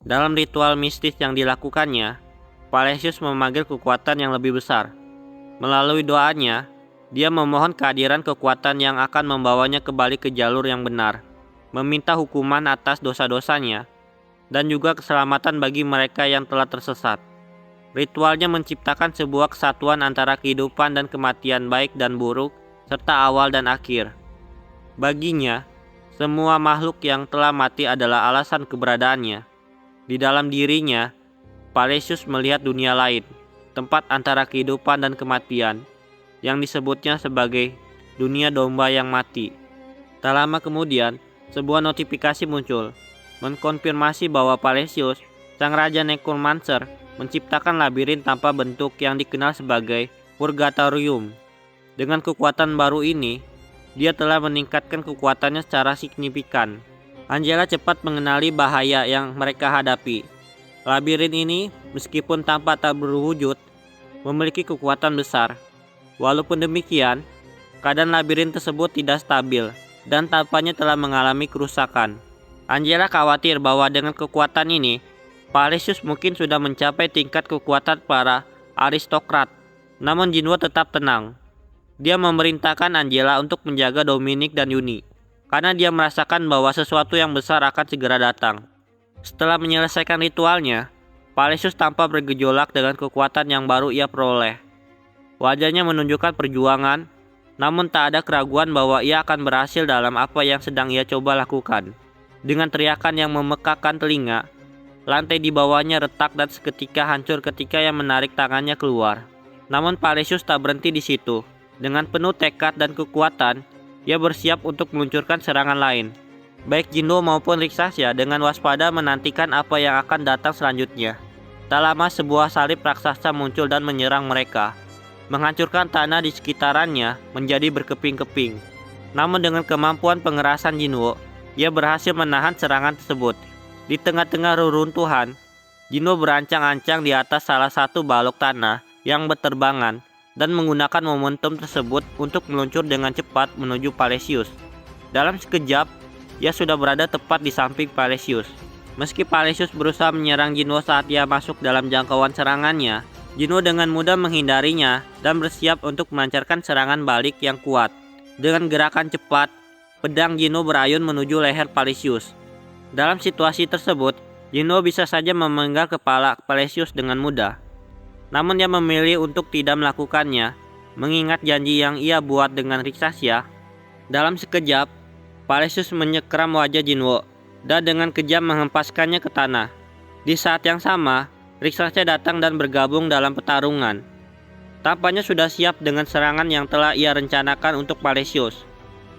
Dalam ritual mistis yang dilakukannya, Paleisius memanggil kekuatan yang lebih besar. Melalui doanya, dia memohon kehadiran kekuatan yang akan membawanya kembali ke jalur yang benar, meminta hukuman atas dosa-dosanya, dan juga keselamatan bagi mereka yang telah tersesat. Ritualnya menciptakan sebuah kesatuan antara kehidupan dan kematian, baik dan buruk, serta awal dan akhir. Baginya, semua makhluk yang telah mati adalah alasan keberadaannya. Di dalam dirinya, Paleisius melihat dunia lain, tempat antara kehidupan dan kematian, yang disebutnya sebagai dunia domba yang mati. Tak lama kemudian, sebuah notifikasi muncul, mengkonfirmasi bahwa Paleisius, sang raja Necromancer, menciptakan labirin tanpa bentuk yang dikenal sebagai Purgatorium. Dengan kekuatan baru ini, dia telah meningkatkan kekuatannya secara signifikan. Angela cepat mengenali bahaya yang mereka hadapi. Labirin ini, meskipun tampak tak berwujud, memiliki kekuatan besar. Walaupun demikian, keadaan labirin tersebut tidak stabil dan tampaknya telah mengalami kerusakan. Angela khawatir bahwa dengan kekuatan ini, Paleisius mungkin sudah mencapai tingkat kekuatan para aristokrat. Namun Jinwo tetap tenang. Dia memerintahkan Angela untuk menjaga Dominic dan Yuni, karena dia merasakan bahwa sesuatu yang besar akan segera datang. Setelah menyelesaikan ritualnya, Paleisius tampak bergejolak dengan kekuatan yang baru ia peroleh. Wajahnya menunjukkan perjuangan, namun tak ada keraguan bahwa ia akan berhasil dalam apa yang sedang ia coba lakukan. Dengan teriakan yang memekakan telinga, lantai di bawahnya retak dan seketika hancur ketika ia menarik tangannya keluar. Namun Paleisius tak berhenti di situ. Dengan penuh tekad dan kekuatan, ia bersiap untuk meluncurkan serangan lain. Baik Jinwo maupun Rikshasya dengan waspada menantikan apa yang akan datang selanjutnya. Tak lama sebuah salib raksasa muncul dan menyerang mereka, menghancurkan tanah di sekitarannya menjadi berkeping-keping. Namun dengan kemampuan pengerasan Jinwo, ia berhasil menahan serangan tersebut. Di tengah-tengah reruntuhan, Jinwo berancang-ancang di atas salah satu balok tanah yang berterbangan dan menggunakan momentum tersebut untuk meluncur dengan cepat menuju Paleisius. Dalam sekejap, ia sudah berada tepat di samping Paleisius. Meski Paleisius berusaha menyerang Jinwo saat ia masuk dalam jangkauan serangannya, Jinwo dengan mudah menghindarinya dan bersiap untuk melancarkan serangan balik yang kuat. Dengan gerakan cepat, pedang Jinwo berayun menuju leher Paleisius. Dalam situasi tersebut, Jinwo bisa saja memenggal kepala Paleisius dengan mudah. Namun dia memilih untuk tidak melakukannya, mengingat janji yang ia buat dengan Rikshasya. Dalam sekejap, Paleisius menyekram wajah Jinwo dan dengan kejam menghempaskannya ke tanah. Di saat yang sama, Rikshasya datang dan bergabung dalam pertarungan. Tampaknya sudah siap dengan serangan yang telah ia rencanakan untuk Paleisius.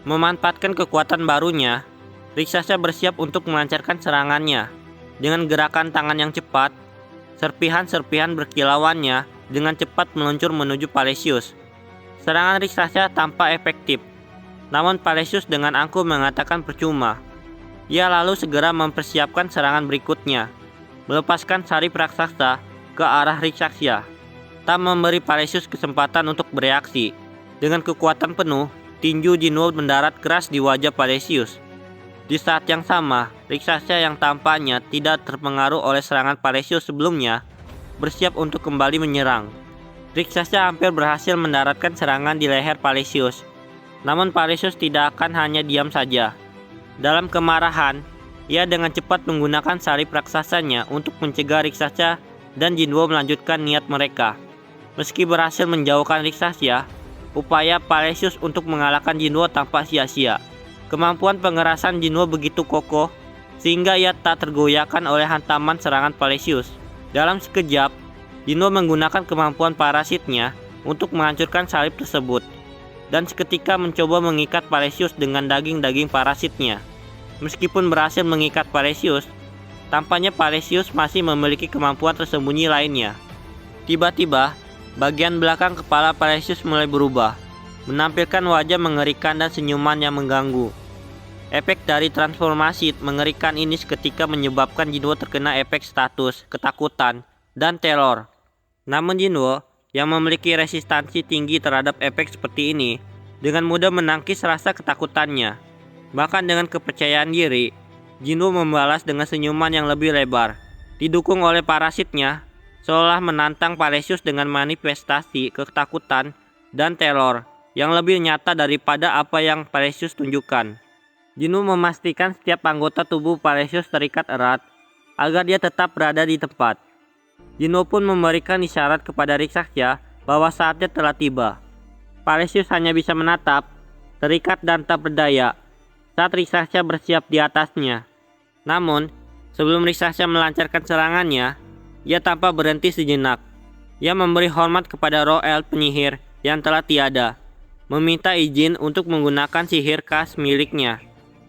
Memanfaatkan kekuatan barunya, Rikshasya bersiap untuk melancarkan serangannya. Dengan gerakan tangan yang cepat, serpihan-serpihan berkilauannya dengan cepat meluncur menuju Paleisius. Serangan Rikshasya tampak efektif, namun Paleisius dengan angkuh mengatakan percuma. Ia lalu segera mempersiapkan serangan berikutnya, melepaskan sarip raksasa ke arah Rikshasya, tak memberi Paleisius kesempatan untuk bereaksi. Dengan kekuatan penuh, tinju Jinwo mendarat keras di wajah Paleisius. Di saat yang sama, Rikshasya yang tampaknya tidak terpengaruh oleh serangan Paleisius sebelumnya, bersiap untuk kembali menyerang. Rikshasya hampir berhasil mendaratkan serangan di leher Paleisius. Namun Paleisius tidak akan hanya diam saja. Dalam kemarahan, ia dengan cepat menggunakan sarip raksasanya untuk mencegah Rikshasya dan Jinwo melanjutkan niat mereka. Meski berhasil menjauhkan Rikshasya, upaya Paleisius untuk mengalahkan Jinwo tampak sia-sia. Kemampuan pengerasan Jinwo begitu kokoh sehingga ia tak tergoyahkan oleh hantaman serangan Paleisius. Dalam sekejap, Jinwo menggunakan kemampuan parasitnya untuk menghancurkan salib tersebut dan seketika mencoba mengikat Paleisius dengan daging-daging parasitnya. Meskipun berhasil mengikat Paleisius, tampaknya Paleisius masih memiliki kemampuan tersembunyi lainnya. Tiba-tiba, bagian belakang kepala Paleisius mulai berubah, menampilkan wajah mengerikan dan senyuman yang mengganggu. Efek dari transformasi mengerikan ini seketika menyebabkan Jinwo terkena efek status, ketakutan, dan teror. Namun Jinwo, yang memiliki resistansi tinggi terhadap efek seperti ini, dengan mudah menangkis rasa ketakutannya. Bahkan dengan kepercayaan diri, Jinwo membalas dengan senyuman yang lebih lebar. didukung oleh parasitnya, seolah menantang Palesius dengan manifestasi ketakutan dan teror yang lebih nyata daripada apa yang Palesius tunjukkan. Jinwoo memastikan setiap anggota tubuh Palesius terikat erat agar dia tetap berada di tempat. Jinwoo pun memberikan isyarat kepada raksasa bahwa saatnya telah tiba. Palesius hanya bisa menatap, terikat dan tak berdaya saat raksasa bersiap di atasnya. Namun, sebelum raksasa melancarkan serangannya, ia tanpa berhenti sejenak. Ia memberi hormat kepada roh elf penyihir yang telah tiada, meminta izin untuk menggunakan sihir khas miliknya.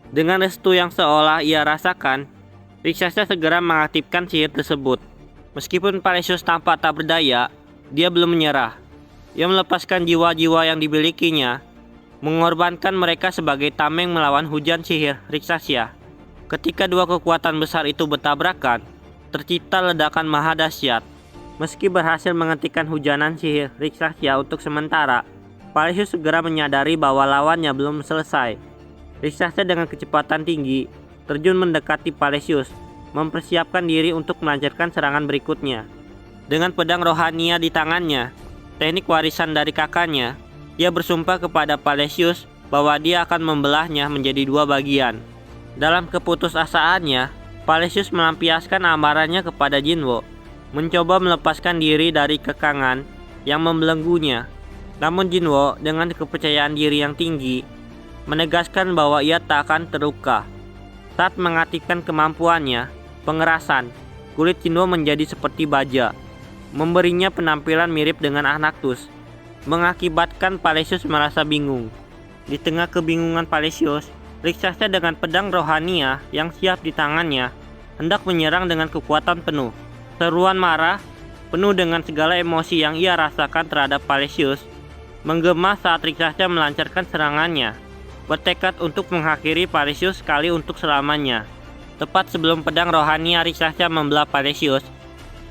Dengan restu yang seolah ia rasakan, raksasa segera mengaktifkan sihir tersebut. Meskipun Palesius tampak tak berdaya, dia belum menyerah. Ia melepaskan jiwa-jiwa yang dimilikinya, mengorbankan mereka sebagai tameng melawan hujan sihir raksasa. Ketika dua kekuatan besar itu bertabrakan, tercipta ledakan maha dahsyat. Meski berhasil menghentikan hujanan sihir raksasa untuk sementara, Palesius segera menyadari bahwa lawannya belum selesai. Raksasa dengan kecepatan tinggi terjun mendekati Palesius, mempersiapkan diri untuk melancarkan serangan berikutnya. Dengan pedang rohania di tangannya, teknik warisan dari kakaknya, ia bersumpah kepada Palesius bahwa dia akan membelahnya menjadi dua bagian. Dalam keputusasaannya, Palesius melampiaskan amarahnya kepada Jinwoo, mencoba melepaskan diri dari kekangan yang membelenggunya. Namun Jinwoo dengan kepercayaan diri yang tinggi menegaskan bahwa ia tak akan terluka. Saat mengaktifkan kemampuannya, pengerasan, kulit Jinwoo menjadi seperti baja, memberinya penampilan mirip dengan Anaktus, mengakibatkan Palesius merasa bingung. Di tengah kebingungan Palesius, raksasa dengan pedang rohania yang siap di tangannya hendak menyerang dengan kekuatan penuh. Seruan marah, penuh dengan segala emosi yang ia rasakan terhadap Palesius, menggema saat raksasa melancarkan serangannya, bertekad untuk mengakhiri Palesius sekali untuk selamanya. Tepat sebelum pedang rohania raksasa membelah Palesius,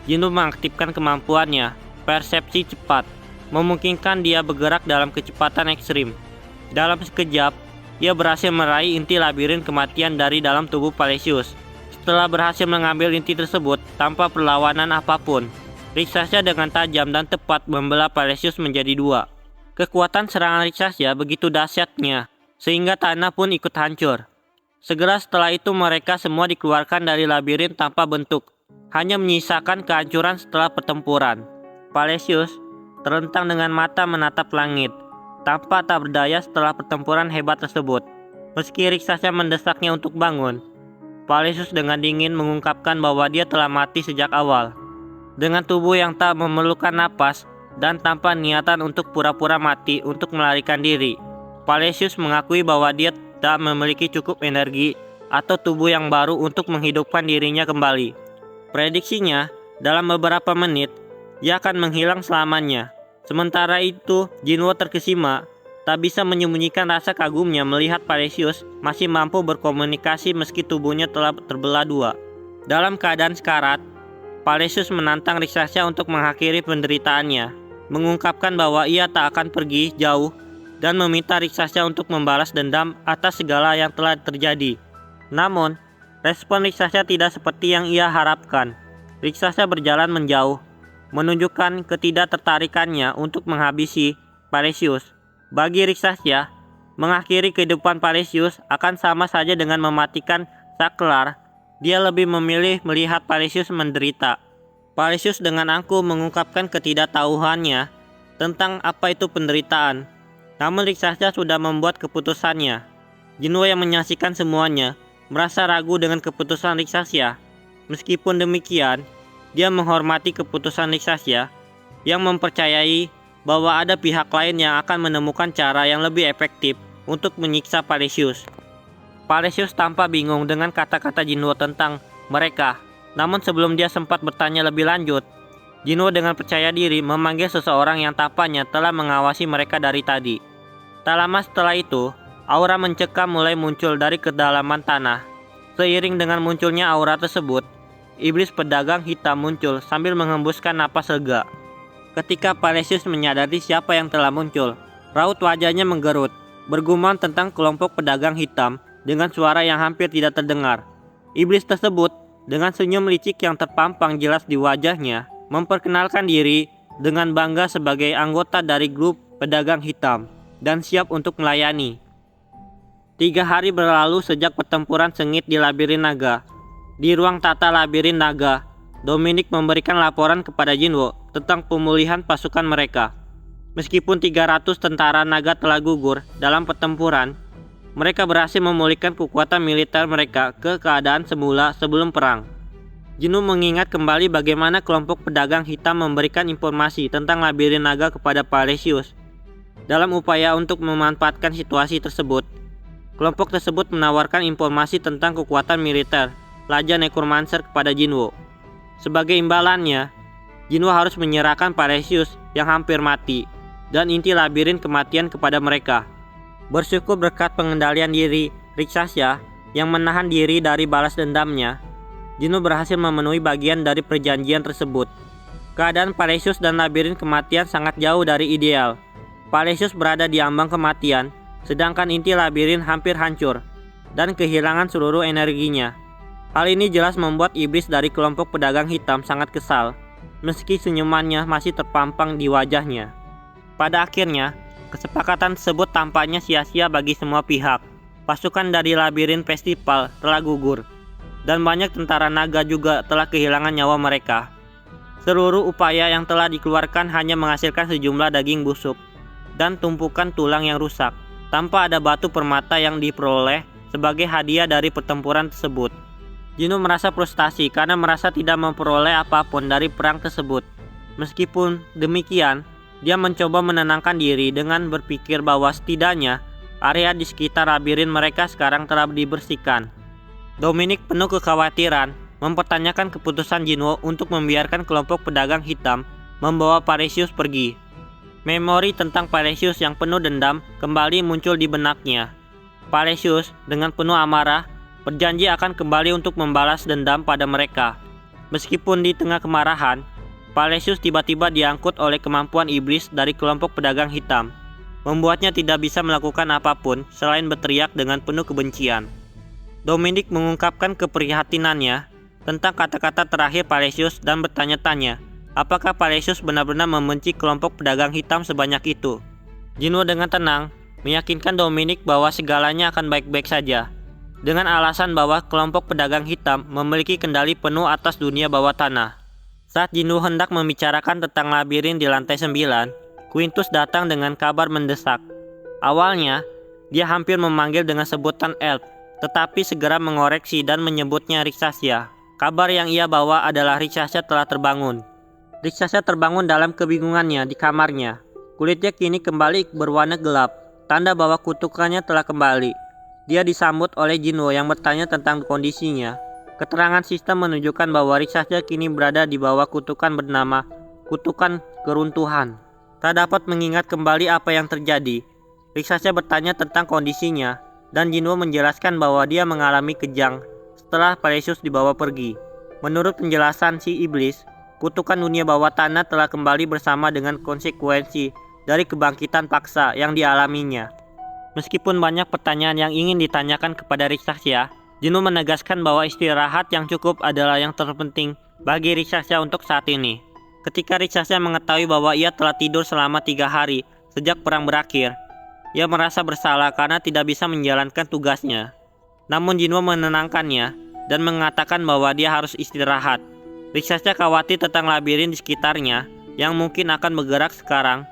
Jinwoo mengaktifkan kemampuannya, persepsi cepat, memungkinkan dia bergerak dalam kecepatan ekstrim. Dalam sekejap, ia berhasil meraih inti labirin kematian dari dalam tubuh Palesius. Setelah berhasil mengambil inti tersebut tanpa perlawanan apapun, raksasa dengan tajam dan tepat membelah Palesius menjadi dua. Kekuatan serangan raksasa begitu dahsyatnya, sehingga tanah pun ikut hancur. Segera setelah itu mereka semua dikeluarkan dari labirin tanpa bentuk, hanya menyisakan kehancuran setelah pertempuran. Palesius terlentang dengan mata menatap langit, tampak tak berdaya setelah pertempuran hebat tersebut. Meski raksasa mendesaknya untuk bangun, Palesius dengan dingin mengungkapkan bahwa dia telah mati sejak awal. Dengan tubuh yang tak memerlukan napas dan tanpa niatan untuk pura-pura mati untuk melarikan diri, Palesius mengakui bahwa dia tak memiliki cukup energi atau tubuh yang baru untuk menghidupkan dirinya kembali. Prediksinya, dalam beberapa menit, ia akan menghilang selamanya. Sementara itu, Jinwoo terkesima, tak bisa menyembunyikan rasa kagumnya melihat Palesius masih mampu berkomunikasi meski tubuhnya telah terbelah dua. Dalam keadaan sekarat, Palesius menantang raksasa untuk mengakhiri penderitaannya, mengungkapkan bahwa ia tak akan pergi jauh dan meminta raksasa untuk membalas dendam atas segala yang telah terjadi. Namun, respon raksasa tidak seperti yang ia harapkan. Raksasa berjalan menjauh, menunjukkan ketidaktertarikannya untuk menghabisi Palesius. Bagi raksasa, mengakhiri kehidupan Palesius akan sama saja dengan mematikan saklar. Dia lebih memilih melihat Palesius menderita. Palesius dengan angkuh mengungkapkan ketidaktahuannya tentang apa itu penderitaan. Namun raksasa sudah membuat keputusannya. Jinwoo yang menyaksikan semuanya merasa ragu dengan keputusan raksasa. Meskipun demikian, dia menghormati keputusan raksasa yang mempercayai bahwa ada pihak lain yang akan menemukan cara yang lebih efektif untuk menyiksa Palesius. Palesius tampak bingung dengan kata-kata Jinwoo tentang mereka. Namun sebelum dia sempat bertanya lebih lanjut, Jinwoo dengan percaya diri memanggil seseorang yang tampaknya telah mengawasi mereka dari tadi. Tak lama setelah itu, aura mencekam mulai muncul dari kedalaman tanah. Seiring dengan munculnya aura tersebut, iblis pedagang hitam muncul sambil menghembuskan napas lega. Ketika Palesius menyadari siapa yang telah muncul, raut wajahnya menggerut, bergumam tentang kelompok pedagang hitam dengan suara yang hampir tidak terdengar. Iblis tersebut dengan senyum licik yang terpampang jelas di wajahnya, memperkenalkan diri dengan bangga sebagai anggota dari grup pedagang hitam dan siap untuk melayani. 3 hari berlalu sejak pertempuran sengit di labirin naga. Di ruang tata labirin naga, Dominic memberikan laporan kepada Jinwo tentang pemulihan pasukan mereka. Meskipun 300 tentara naga telah gugur dalam pertempuran, mereka berhasil memulihkan kekuatan militer mereka ke keadaan semula sebelum perang. Jinwo mengingat kembali bagaimana kelompok pedagang hitam memberikan informasi tentang labirin naga kepada Parisius. Dalam upaya untuk memanfaatkan situasi tersebut, kelompok tersebut menawarkan informasi tentang kekuatan militer Raja Necromancer kepada Jinwo. Sebagai imbalannya, Jinwo harus menyerahkan Parisius yang hampir mati dan inti labirin kematian kepada mereka. Bersyukur berkat pengendalian diri Rixasia yang menahan diri dari balas dendamnya, Jinwo berhasil memenuhi bagian dari perjanjian tersebut. Keadaan Parisius dan labirin kematian sangat jauh dari ideal. Parisius berada di ambang kematian, sedangkan inti labirin hampir hancur dan kehilangan seluruh energinya. Hal ini jelas membuat iblis dari kelompok pedagang hitam sangat kesal, meski senyumannya masih terpampang di wajahnya. Pada akhirnya, kesepakatan tersebut tampaknya sia-sia bagi semua pihak. Pasukan dari labirin festival telah gugur, dan banyak tentara naga juga telah kehilangan nyawa mereka. Seluruh upaya yang telah dikeluarkan hanya menghasilkan sejumlah daging busuk dan tumpukan tulang yang rusak, tanpa ada batu permata yang diperoleh sebagai hadiah dari pertempuran tersebut. Jinwo merasa frustasi karena merasa tidak memperoleh apapun dari perang tersebut. Meskipun demikian, dia mencoba menenangkan diri dengan berpikir bahwa setidaknya area di sekitar labirin mereka sekarang telah dibersihkan. Dominic penuh kekhawatiran mempertanyakan keputusan Jinwo untuk membiarkan kelompok pedagang hitam membawa Parisius pergi. Memori tentang Parisius yang penuh dendam kembali muncul di benaknya. Parisius dengan penuh amarah berjanji akan kembali untuk membalas dendam pada mereka. Meskipun di tengah kemarahan, Parisius tiba-tiba diangkut oleh kemampuan iblis dari kelompok pedagang hitam, membuatnya tidak bisa melakukan apapun selain berteriak dengan penuh kebencian. Dominic mengungkapkan keprihatinannya tentang kata-kata terakhir Parisius dan bertanya-tanya, apakah Parisius benar-benar membenci kelompok pedagang hitam sebanyak itu. Jinwo dengan tenang meyakinkan Dominic bahwa segalanya akan baik-baik saja, dengan alasan bahwa kelompok pedagang hitam memiliki kendali penuh atas dunia bawah tanah. Saat Jinwo hendak membicarakan tentang labirin di lantai 9, Quintus datang dengan kabar mendesak. Awalnya, dia hampir memanggil dengan sebutan Elf, tetapi segera mengoreksi dan menyebutnya Rixasia. Kabar yang ia bawa adalah Rixasia telah terbangun. Rixasia terbangun dalam kebingungannya di kamarnya. Kulitnya kini kembali berwarna gelap, tanda bahwa kutukannya telah kembali. Dia disambut oleh Jinwo yang bertanya tentang kondisinya. Keterangan sistem menunjukkan bahwa Rixasia kini berada di bawah kutukan bernama Kutukan Keruntuhan. Tak dapat mengingat kembali apa yang terjadi. Rixasia bertanya tentang kondisinya, dan Jinwo menjelaskan bahwa dia mengalami kejang setelah Parisius dibawa pergi. Menurut penjelasan si iblis, kutukan dunia bawah tanah telah kembali bersama dengan konsekuensi dari kebangkitan paksa yang dialaminya. Meskipun banyak pertanyaan yang ingin ditanyakan kepada Rixasia, Jinwo menegaskan bahwa istirahat yang cukup adalah yang terpenting bagi Rixasia untuk saat ini. Ketika Rixasia mengetahui bahwa ia telah tidur selama 3 hari sejak perang berakhir, ia merasa bersalah karena tidak bisa menjalankan tugasnya. Namun Jinwo menenangkannya dan mengatakan bahwa dia harus istirahat. Rixasia khawatir tentang labirin di sekitarnya yang mungkin akan bergerak sekarang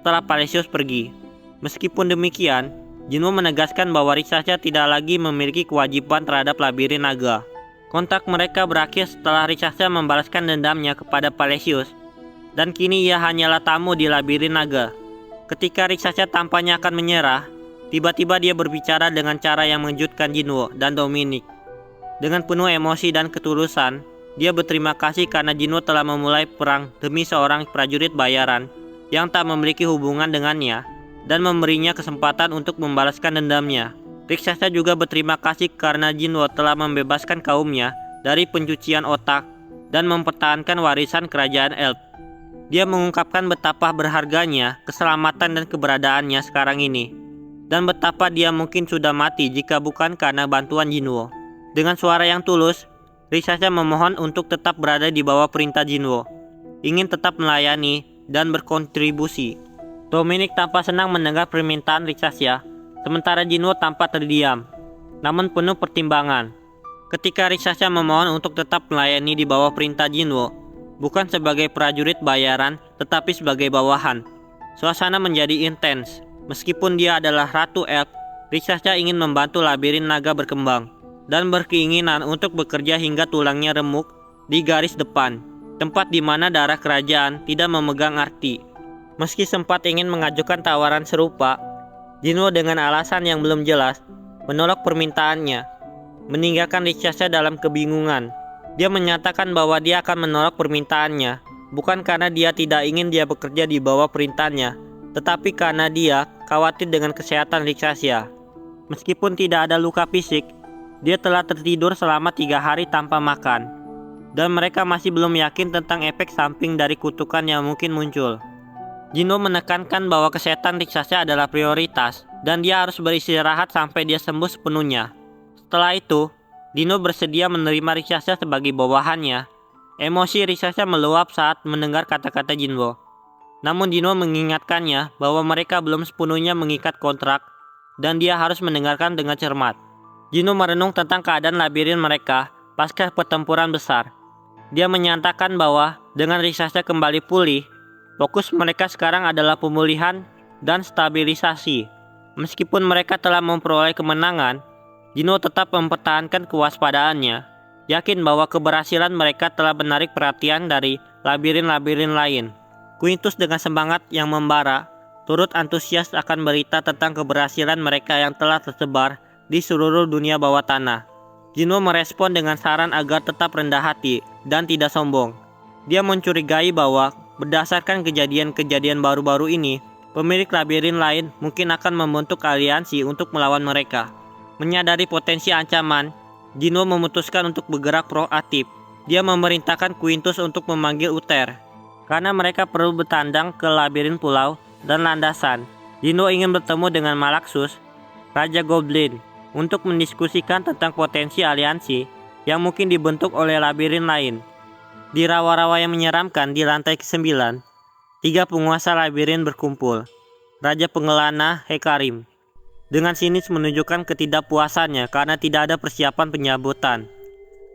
setelah Parisius pergi. Meskipun demikian, Jinwo menegaskan bahwa Rixasia tidak lagi memiliki kewajiban terhadap labirin naga. Kontak mereka berakhir setelah Rixasia membalaskan dendamnya kepada Parisius, dan kini ia hanyalah tamu di labirin naga. Ketika Rixasia tampaknya akan menyerah, tiba-tiba dia berbicara dengan cara yang mengejutkan Jinwo dan Dominic. Dengan penuh emosi dan ketulusan, dia berterima kasih karena Jinwo telah memulai perang demi seorang prajurit bayaran yang tak memiliki hubungan dengannya, dan memberinya kesempatan untuk membalaskan dendamnya. Rixasia juga berterima kasih karena Jinwo telah membebaskan kaumnya dari pencucian otak dan mempertahankan warisan kerajaan Elf. Dia mengungkapkan betapa berharganya keselamatan dan keberadaannya sekarang ini, dan betapa dia mungkin sudah mati jika bukan karena bantuan Jinwo. Dengan suara yang tulus, Raksasa memohon untuk tetap berada di bawah perintah Jinwo, ingin tetap melayani dan berkontribusi. Dominic tampak senang mendengar permintaan raksasa, sementara Jinwo tampak terdiam, namun penuh pertimbangan. Ketika raksasa memohon untuk tetap melayani di bawah perintah Jinwo, bukan sebagai prajurit bayaran tetapi sebagai bawahan, suasana menjadi intens. Meskipun dia adalah Ratu Elf, raksasa ingin membantu labirin naga berkembang dan berkeinginan untuk bekerja hingga tulangnya remuk di garis depan, tempat di mana darah kerajaan tidak memegang arti. Meski sempat ingin mengajukan tawaran serupa, Jinwo dengan alasan yang belum jelas menolak permintaannya, meninggalkan raksasa dalam kebingungan. Dia menyatakan bahwa dia akan menolak permintaannya, bukan karena dia tidak ingin dia bekerja di bawah perintahnya, tetapi karena dia khawatir dengan kesehatan raksasa. Meskipun tidak ada luka fisik, dia telah tertidur selama 3 hari tanpa makan, dan mereka masih belum yakin tentang efek samping dari kutukan yang mungkin muncul. Jinwo menekankan bahwa kesehatan raksasa adalah prioritas, dan dia harus beristirahat sampai dia sembuh sepenuhnya. Setelah itu, Jinwo bersedia menerima raksasa sebagai bawahannya. Emosi raksasa meluap saat mendengar kata-kata Jinwo. Namun Jinwo mengingatkannya bahwa mereka belum sepenuhnya mengikat kontrak, dan dia harus mendengarkan dengan cermat. Jinwo merenung tentang keadaan labirin mereka pasca pertempuran besar. Dia menyatakan bahwa dengan raksasa kembali pulih, fokus mereka sekarang adalah pemulihan dan stabilisasi. Meskipun mereka telah memperoleh kemenangan, Jinwo tetap mempertahankan kewaspadaannya, yakin bahwa keberhasilan mereka telah menarik perhatian dari labirin-labirin lain. Quintus dengan semangat yang membara, turut antusias akan berita tentang keberhasilan mereka yang telah tersebar di seluruh dunia bawah tanah. Jinwo merespon dengan saran agar tetap rendah hati dan tidak sombong. Dia mencurigai bahwa berdasarkan kejadian-kejadian baru-baru ini, pemilik labirin lain mungkin akan membentuk aliansi untuk melawan mereka. Menyadari potensi ancaman, Jinwo memutuskan untuk bergerak proaktif. Dia memerintahkan Quintus untuk memanggil Uther, karena mereka perlu bertandang ke labirin pulau dan landasan. Jinwo ingin bertemu dengan Malaxus, Raja Goblin, untuk mendiskusikan tentang potensi aliansi yang mungkin dibentuk oleh labirin lain. Di rawa-rawa yang menyeramkan di lantai ke-9, 3 penguasa labirin berkumpul. Raja Pengelana Hekarim dengan sinis menunjukkan ketidakpuasannya karena tidak ada persiapan penyambutan.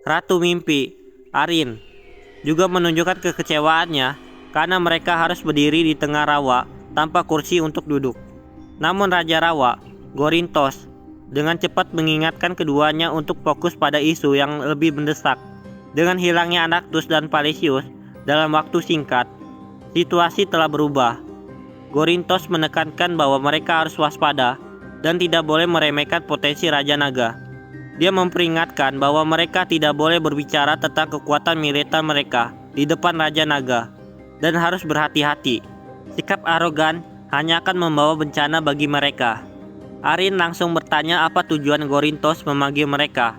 Ratu Mimpi, Arin, juga menunjukkan kekecewaannya karena mereka harus berdiri di tengah rawa tanpa kursi untuk duduk. Namun Raja Rawa, Gorintos, dengan cepat mengingatkan keduanya untuk fokus pada isu yang lebih mendesak. Dengan hilangnya Anaktus dan Palisius dalam waktu singkat, situasi telah berubah. Gorintos menekankan bahwa mereka harus waspada dan tidak boleh meremehkan potensi Raja Naga. Dia memperingatkan bahwa mereka tidak boleh berbicara tentang kekuatan militer mereka di depan Raja Naga dan harus berhati-hati. Sikap arogan hanya akan membawa bencana bagi mereka. Arin langsung bertanya apa tujuan Gorintos memanggil mereka.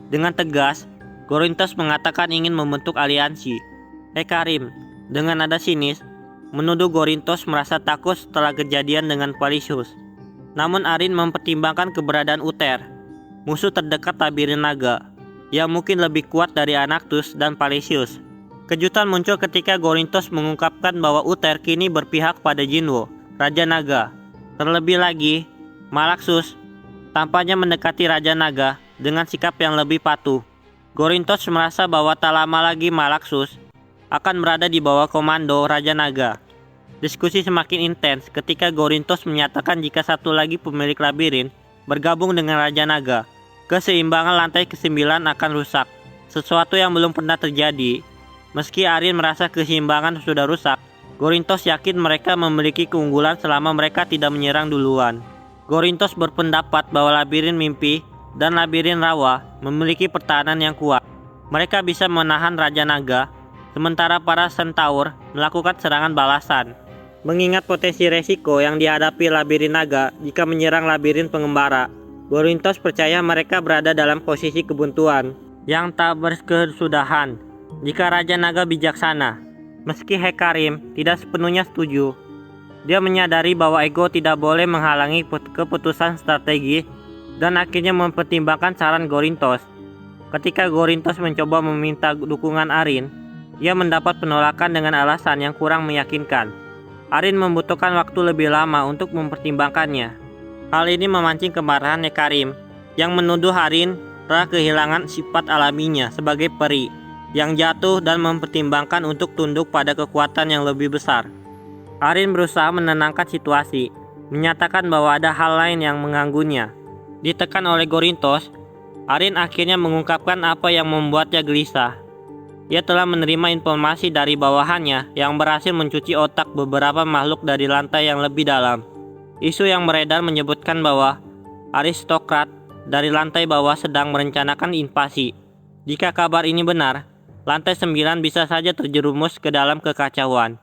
Dengan tegas, Gorintos mengatakan ingin membentuk aliansi. Hekarim, dengan nada sinis, menuduh Gorintos merasa takut setelah kejadian dengan Palisius. Namun Arin mempertimbangkan keberadaan Uther, musuh terdekat labirin naga, yang mungkin lebih kuat dari Anaktus dan Palisius. Kejutan muncul ketika Gorintos mengungkapkan bahwa Uther kini berpihak pada Jinwo, Raja Naga. Terlebih lagi, Malaxus tampaknya mendekati Raja Naga dengan sikap yang lebih patuh. Gorintos merasa bahwa tak lama lagi Malaxus akan berada di bawah komando Raja Naga. Diskusi semakin intens ketika Gorintos menyatakan jika satu lagi pemilik labirin bergabung dengan Raja Naga, keseimbangan lantai ke-9 akan rusak, sesuatu yang belum pernah terjadi. Meski Arin merasa keseimbangan sudah rusak, Gorintos yakin mereka memiliki keunggulan selama mereka tidak menyerang duluan. Gorintos berpendapat bahwa labirin mimpi dan labirin rawa memiliki pertahanan yang kuat. Mereka bisa menahan Raja Naga, sementara para Centaur melakukan serangan balasan. Mengingat potensi resiko yang dihadapi labirin naga jika menyerang labirin pengembara, Gorintos percaya mereka berada dalam posisi kebuntuan yang tak berkesudahan. Jika Raja Naga bijaksana, meski Hekarim tidak sepenuhnya setuju, dia menyadari bahwa ego tidak boleh menghalangi keputusan strategi dan akhirnya mempertimbangkan saran Gorintos. Ketika Gorintos mencoba meminta dukungan Arin, ia mendapat penolakan dengan alasan yang kurang meyakinkan. Arin membutuhkan waktu lebih lama untuk mempertimbangkannya. Hal ini memancing kemarahan Nekarim, yang menuduh Arin telah kehilangan sifat alaminya sebagai peri, yang jatuh dan mempertimbangkan untuk tunduk pada kekuatan yang lebih besar. Arin berusaha menenangkan situasi, menyatakan bahwa ada hal lain yang mengganggunya. Ditekan oleh Gorintos, Arin akhirnya mengungkapkan apa yang membuatnya gelisah. Ia telah menerima informasi dari bawahannya yang berhasil mencuci otak beberapa makhluk dari lantai yang lebih dalam. Isu yang beredar menyebutkan bahwa aristokrat dari lantai bawah sedang merencanakan invasi. Jika kabar ini benar, lantai 9 bisa saja terjerumus ke dalam kekacauan.